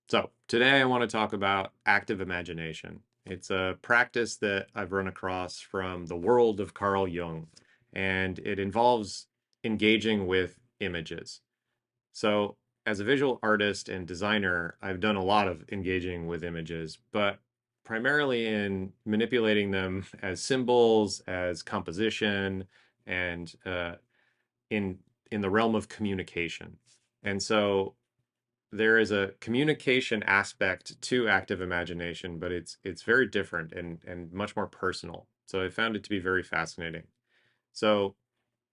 So today I want to talk about active imagination. It's a practice that I've run across from the world of Carl Jung, and it involves engaging with images. So as a visual artist and designer, I've done a lot of engaging with images, but primarily in manipulating them as symbols, as composition, and in in the realm of communication. And so there is a communication aspect to active imagination, but it's very different and much more personal. So I found it to be very fascinating. So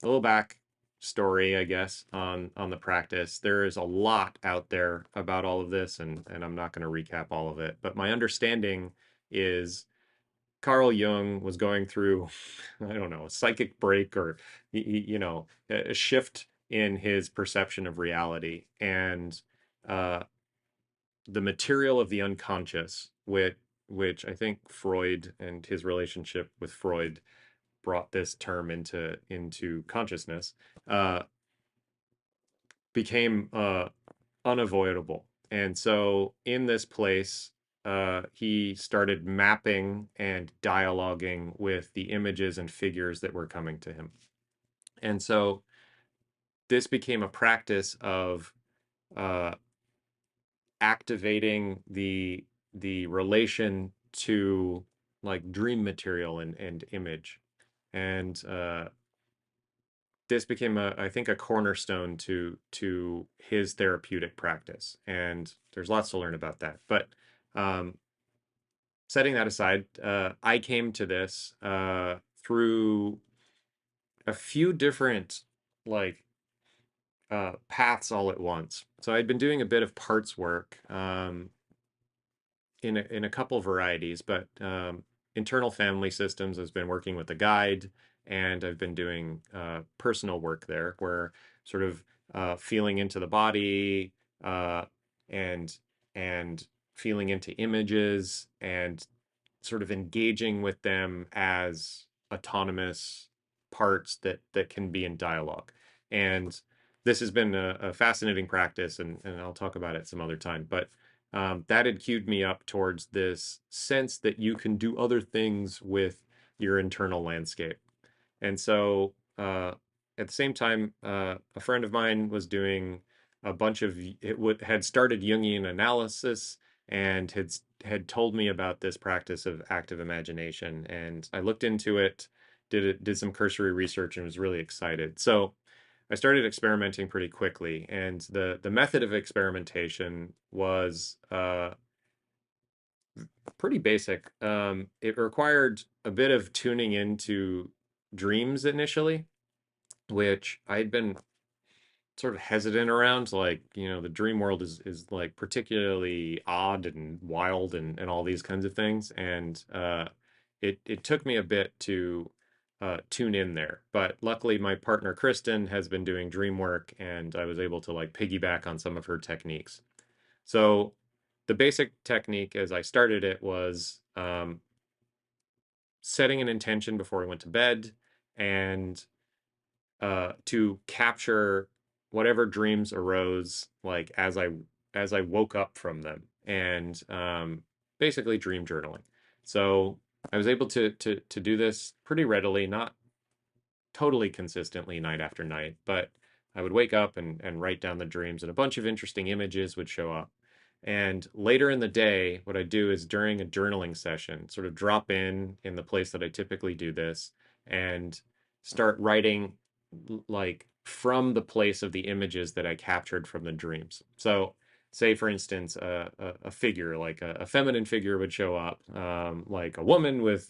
a little back story, I guess, on the practice. There is a lot out there about all of this, and I'm not going to recap all of it. But my understanding is Carl Jung was going through, I don't know, a psychic break or a shift in his perception of reality, and uh, the material of the unconscious, which I think Freud and his relationship with Freud brought this term into consciousness, uh, became unavoidable. And so in this place, he started mapping and dialoguing with the images and figures that were coming to him. And so this became a practice of uh, activating the relation to like dream material and image. And this became I think a cornerstone to his therapeutic practice. And there's lots to learn about that. But um, setting that aside, I came to this through a few different like paths all at once. So I'd been doing a bit of parts work in a couple varieties, but internal family systems has been working with a guide, and I've been doing personal work there, where sort of feeling into the body uh, and and feeling into images and sort of engaging with them as autonomous parts that can be in dialogue. And this has been a fascinating practice, and I'll talk about it some other time. But that had cued me up towards this sense that you can do other things with your internal landscape. And so at the same time, a friend of mine was doing a bunch of had started Jungian analysis and had told me about this practice of active imagination. And I looked into it, did some cursory research, and was really excited. So I started experimenting pretty quickly, and the method of experimentation was pretty basic. It required a bit of tuning into dreams initially, which I'd been sort of hesitant around. Like, the dream world is like particularly odd and wild and all these kinds of things. And it took me a bit to tune in there. But luckily, my partner Kristen has been doing dream work, and I was able to like piggyback on some of her techniques. So the basic technique as I started it was setting an intention before I went to bed, and to capture whatever dreams arose like as I woke up from them, and basically dream journaling. So I was able to do this pretty readily, not totally consistently night after night, but I would wake up and write down the dreams, and a bunch of interesting images would show up. And later in the day, what I do is during a journaling session, sort of drop in the place that I typically do this, and start writing like from the place of the images that I captured from the dreams. So, say for instance, a figure like a feminine figure would show up, like a woman with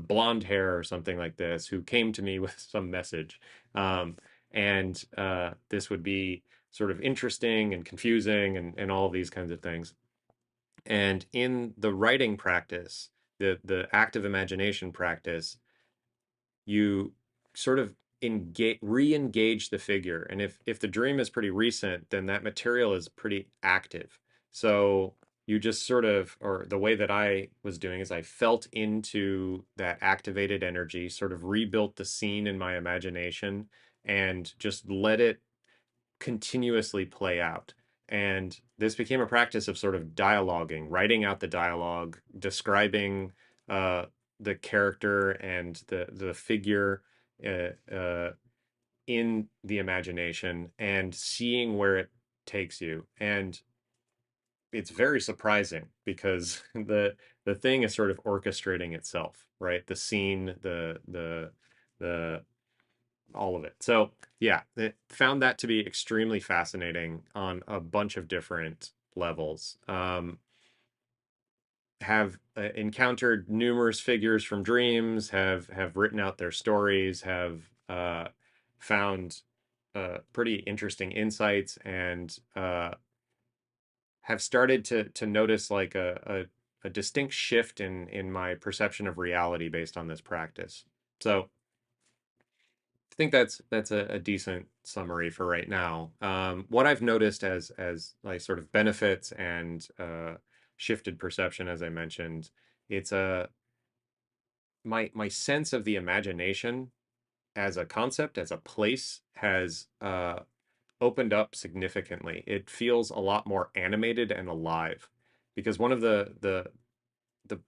blonde hair or something like this, who came to me with some message, um, and this would be sort of interesting and confusing and all of these kinds of things. And in the writing practice, the active imagination practice, you sort of re-engage the figure. And if the dream is pretty recent, then that material is pretty active. So you just sort of, or the way that I was doing is I felt into that activated energy, sort of rebuilt the scene in my imagination, and just let it continuously play out. And this became a practice of sort of dialoguing, writing out the dialogue, describing uh, the character and the figure uh, in the imagination and seeing where it takes you. And it's very surprising because the thing is sort of orchestrating itself, right? The scene, the all of it. So yeah, it found that to be extremely fascinating on a bunch of different levels. Have encountered numerous figures from dreams, have written out their stories, have found pretty interesting insights, and have started to notice like a distinct shift in my perception of reality based on this practice. So I think that's a decent summary for right now. What I've noticed as like sort of benefits and shifted perception, as I mentioned, it's a my sense of the imagination as a concept, as a place, has opened up significantly. It feels a lot more animated and alive because one of the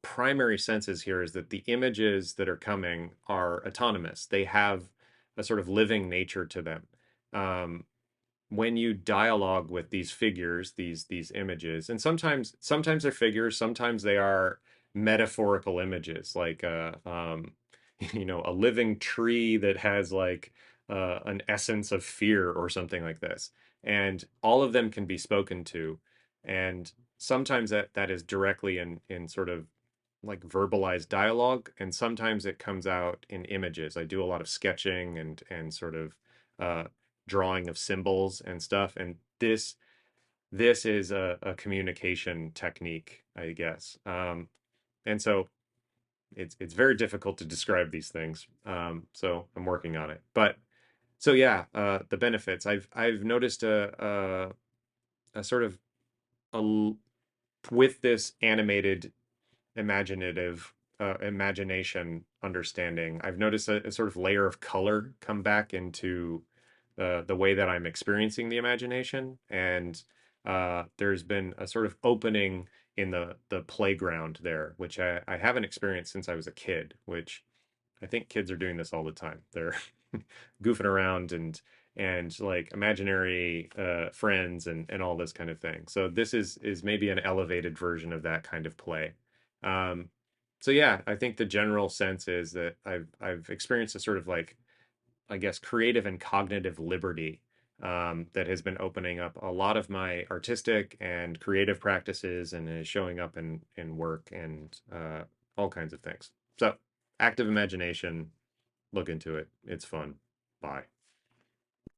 primary senses here is that the images that are coming are autonomous. They have a sort of living nature to them. Um, when you dialogue with these figures, these images, and sometimes they're figures, sometimes they are metaphorical images, like a living tree that has like an essence of fear or something like this, and all of them can be spoken to, and sometimes that is directly in sort of like verbalized dialogue, and sometimes it comes out in images. I do a lot of sketching and sort of uh, drawing of symbols and stuff, and this is a communication technique, I guess. And so it's very difficult to describe these things. So I'm working on it. But so yeah, the benefits. I've noticed a sort of a with this animated imaginative imagination understanding, I've noticed a sort of layer of color come back into the way that I'm experiencing the imagination, and there's been a sort of opening in the playground there, which I haven't experienced since I was a kid. Which I think kids are doing this all the time. They're goofing around and like imaginary friends and all this kind of thing. So this is maybe an elevated version of that kind of play. Um, so yeah, I think the general sense is that I've experienced a sort of like, I guess, creative and cognitive liberty that has been opening up a lot of my artistic and creative practices and is showing up in work and all kinds of things. So active imagination, look into it. It's fun. Bye.